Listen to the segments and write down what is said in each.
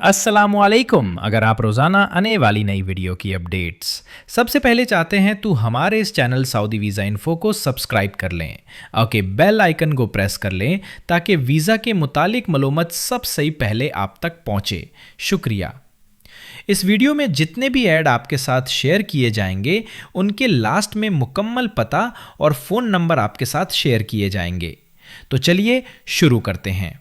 अस्सलामुअलैकुम। अगर आप रोज़ाना आने वाली नई वीडियो की अपडेट्स सबसे पहले चाहते हैं तो हमारे इस चैनल सऊदी वीज़ा इन्फो को सब्सक्राइब कर लें। ओके, बेल आइकन को प्रेस कर लें ताकि वीज़ा के मुतालिक मालूमात सबसे पहले आप तक पहुँचे। शुक्रिया। इस वीडियो में जितने भी ऐड आपके साथ शेयर किए जाएंगे उनके लास्ट में मुकम्मल पता और फ़ोन नंबर आपके साथ शेयर किए जाएंगे। तो चलिए शुरू करते हैं।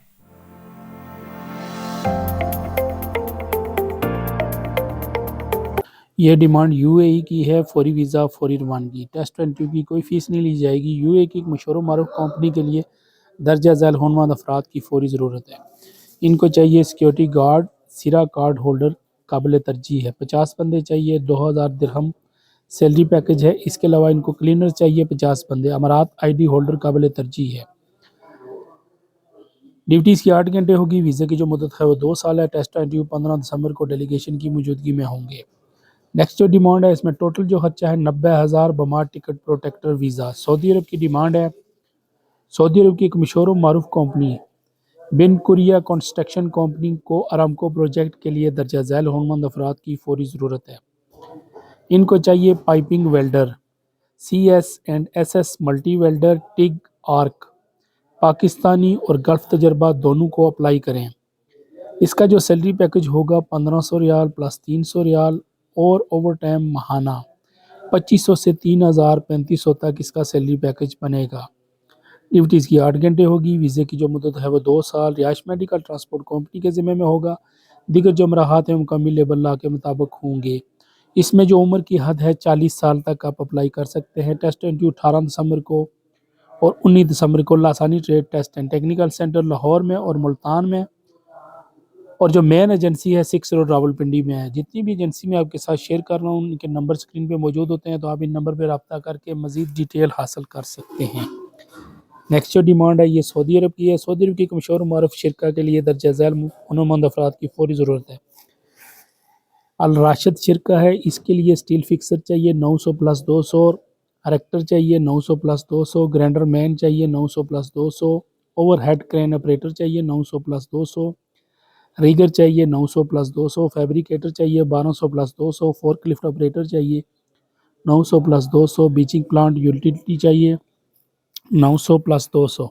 ये डिमांड यूएई की है। फौरी वीज़ा फौरी रवानगी, टेस्ट इंटरव्यू की कोई फ़ीस नहीं ली जाएगी। यूएई की एक मशहूर मारूफ कंपनी के लिए दर्जा झैल होनमंद अफराद की फौरी ज़रूरत है। इनको चाहिए सिक्योरिटी गार्ड, सिरा कार्ड होल्डर काबिल तरजीह है। 50 बंदे चाहिए, 2000 दिरहम सैलरी पैकेज है। इसके अलावा इनको क्लीनर चाहिए 50 बंदे, अमारात आईडी होल्डर काबिल तरजीह है। ड्यूटीज़ की 8 घंटे होगी। वीज़ा की जो मुद्दत है वो 2 साल है। टेस्ट इंटरव्यू 15 दिसंबर को डेलीगेशन की मौजूदगी में होंगे। नेक्स्ट जो डिमांड है, इसमें टोटल जो खर्चा है 90,000 बमा टिकट प्रोटेक्टर वीज़ा। सऊदी अरब की डिमांड है। सऊदी अरब की एक मशहूर मारूफ कंपनी बिन कुरिया कंस्ट्रक्शन कंपनी को अरामको प्रोजेक्ट के लिए दर्जा झैल होनमंद अफराद की फौरी ज़रूरत है। इनको चाहिए piping welder, CS&SS multi welder, TIG arc. Pakistani और गल्फ तजर्बा दोनों को अप्लाई करें। इसका जो सैलरी पैकेज होगा 1500 रियाल प्लस 300 रियाल और ओवर टाइम महाना 2500 से 3000-3500 तक इसका सैलरी पैकेज बनेगा। ड्यूटीज़ की 8 घंटे होगी। वीज़े की जो मुद्दत है वो 2 साल। रिहाइश मेडिकल ट्रांसपोर्ट कंपनी के ज़िम्मे में होगा। दीगर जो मराहत हैं मुकम्मल लेबर लॉ के मुताबिक होंगे। इसमें जो उम्र की हद है 40 साल तक आप अप्लाई कर सकते हैं। टेस्ट इंटरव्यू 18 दिसंबर को और 19 दिसंबर को Lasani trade test and technical centre Lahore में और मुल्तान में, और जो मेन एजेंसी है 6 रोड रावलपिंडी में है। जितनी भी एजेंसी में आपके साथ शेयर कर रहा हूँ उनके नंबर स्क्रीन पे मौजूद होते हैं, तो आप इन नंबर पर रब्ता करके मज़ीद डिटेल हासिल कर सकते हैं। नेक्स्ट जो डिमांड है ये सऊदी अरब की है। सऊदी अरब की एक मशहूर मारूफ शिरका के लिए दर्जा झैल हुनरमंद अफराद की फौरी ज़रूरत है। अल राशिद शिरका है। इसके लिए स्टील फिक्सर चाहिए 900 प्लस 200, एरेक्टर चाहिए 900 प्लस 200, ग्राइंडर मैन चाहिए 900 प्लस 200, ओवरहेड क्रेन ऑपरेटर चाहिए 900 प्लस 200, रीगर चाहिए 900 प्लस 200, फैब्रिकेटर चाहिए 1200 प्लस 200, फोर्कलिफ्ट ऑपरेटर चाहिए 900 प्लस 200, बीचिंग प्लांट यूटिलिटी चाहिए 900 प्लस 200।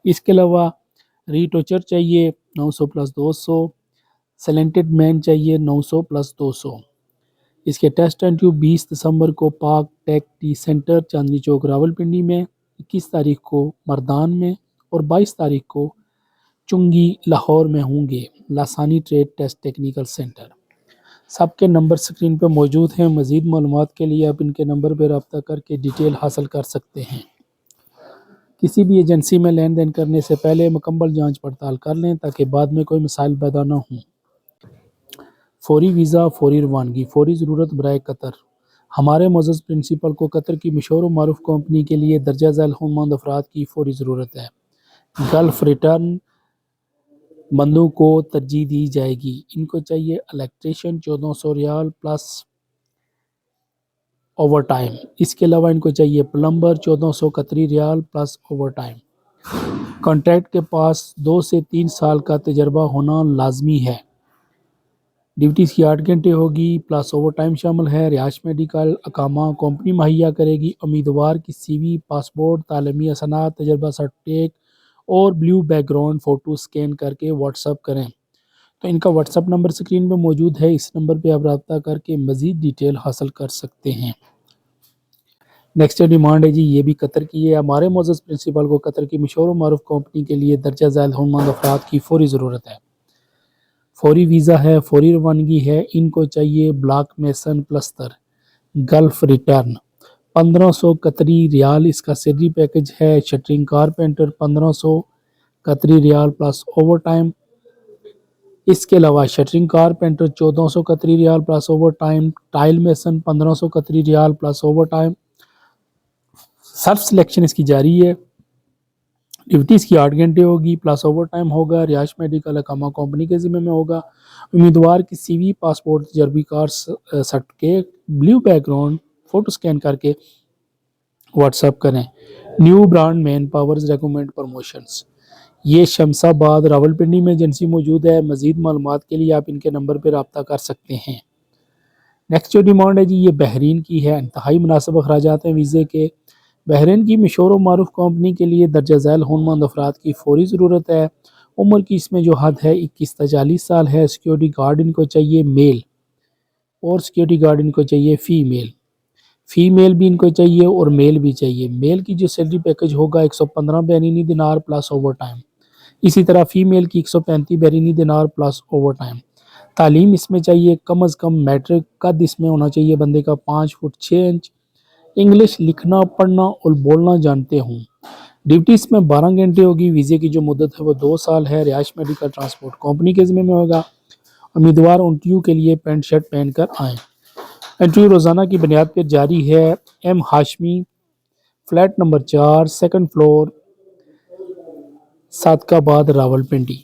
इसके अलावा रीटोचर चाहिए 900 प्लस 200, सेलेंटेड मैन चाहिए 900 प्लस 200। इसके टेस्ट इंटरव्यू 20 दिसंबर को पाक take T centre Chandni Chowk Rawalpindi में, 21 तारीख को मर्दान में और 22 तारीख को चुंगी लाहौर में होंगे। लासानी ट्रेड टेस्ट टेक्निकल सेंटर। सबके नंबर स्क्रीन पर मौजूद हैं। मज़ीद मालूमात के लिए आप इनके नंबर पर रब्ता करके डिटेल हासिल कर सकते हैं। किसी भी एजेंसी में लेन देन करने से पहले मुकम्मल जांच पड़ताल कर लें ताकि बाद में कोई मसाइल पैदा ना हों। फौरी वीज़ा फौरी रवानगी, फौरी ज़रूरत बराए कतर। हमारे मोअज़्ज़ज़ प्रिंसिपल को कतर की मशहूर मारूफ कंपनी के लिए दर्जा झैल होनमंद अफराद की फौरी ज़रूरत है। गल्फ़ रिटर्न बंदों को तरजीह दी जाएगी। इनको चाहिए electrician 1400 riyal plus overtime. इसके अलावा इनको चाहिए plumber 1400 Qatari riyal plus overtime. Contract के पास 2 से 3 साल का तजर्बा होना लाजमी है। ड्यूटीज़ की 8 घंटे होगी प्लस ओवर टाइम शामिल है। रिहाइश मेडिकल अकामा कंपनी मुहैया करेगी। उम्मीदवार की CV, पासपोर्ट, तालीमी असनाद, तजर्बा सर्टिफिकेट और ब्लू बैकग्राउंड फ़ोटो स्कैन करके व्हाट्सअप करें। तो इनका व्हाट्सअप नंबर स्क्रीन पर मौजूद है। इस नंबर पर आप रब्ता करके मज़ीद डिटेल हासिल कर सकते हैं। नेक्स्ट डिमांड है जी, ये भी कतर की है। हमारे मोअज़्ज़ज़ प्रिंसिपल को कतर की मशहूर मारूफ कंपनी के लिए दर्जा झैल होनमंद अफराद की फौरी ज़रूरत है। फौरी वीज़ा है फौरी रवानगी है। इनको चाहिए ब्लॉक मेसन प्लस्तर, गल्फ़ रिटर्न 1500 कतरी रियाल इसका सैलरी पैकेज है। Shuttering carpenter 1500 Qatari riyal plus overtime. इसके अलावा shuttering carpenter 1400 Qatari riyal plus overtime. Tile mason 1500 Qatari riyal plus overtime. Self selection इसकी जारी है। ड्यूटीज़ की 8 घंटे होगी प्लस ओवर टाइम होगा। रिहाइश मेडिकल अकामा कंपनी के ज़िम्मे में होगा। उम्मीदवार की CV, पासपोर्ट, तजर्बी कार certificate, blue background photo scan करके व्हाट्सअप करें। New brand manpowers recommend promotions, یہ شمساباد راولپنڈی میں ایجنسی موجود ہے. مزید معلومات کے لیے آپ ان کے نمبر پہ رابطہ کر سکتے ہیں. نیکسٹ جو ڈیمانڈ ہے جی یہ بحرین کی ہے. انتہائی مناسب اخراجات ہیں ویزے کے. بحرین کی مشہور و معروف کمپنی کے لیے درجہ ذیل ہنرمند افراد کی فوری ضرورت ہے. عمر کی اس میں جو حد ہے 21 تا 40 سال ہے. سیکیورٹی گارڈ ان کو چاہیے میل اور سیکیورٹی گارڈ ان کو چاہیے فیمیل. فیمیل بھی ان کو چاہیے اور میل بھی چاہیے. میل کی جو سیلری پیکج ہوگا 115 بحرینی دینار پلس اوور ٹائم. اسی طرح فیمیل کی 135 بحرینی دینار پلس اوور ٹائم. تعلیم اس میں چاہیے کم از کم میٹرک. قد اس میں ہونا چاہیے بندے کا 5 فٹ 6 انچ. انگلش لکھنا پڑھنا اور بولنا جانتے ہوں. ڈیوٹی اس میں 12 گھنٹے ہوگی. ویزے کی جو مدت ہے وہ 2 سال ہے. رہائش میڈیکل ٹرانسپورٹ کمپنی کے ذمہ میں ہوگا. امیدوار انٹرویو کے لیے پینٹ شرٹ پہن کر آئیں. انٹرویو روزانہ کی بنیاد پر جاری ہے. M Hashmi, flat number 4، second floor, Sadiqabad, Rawalpindi.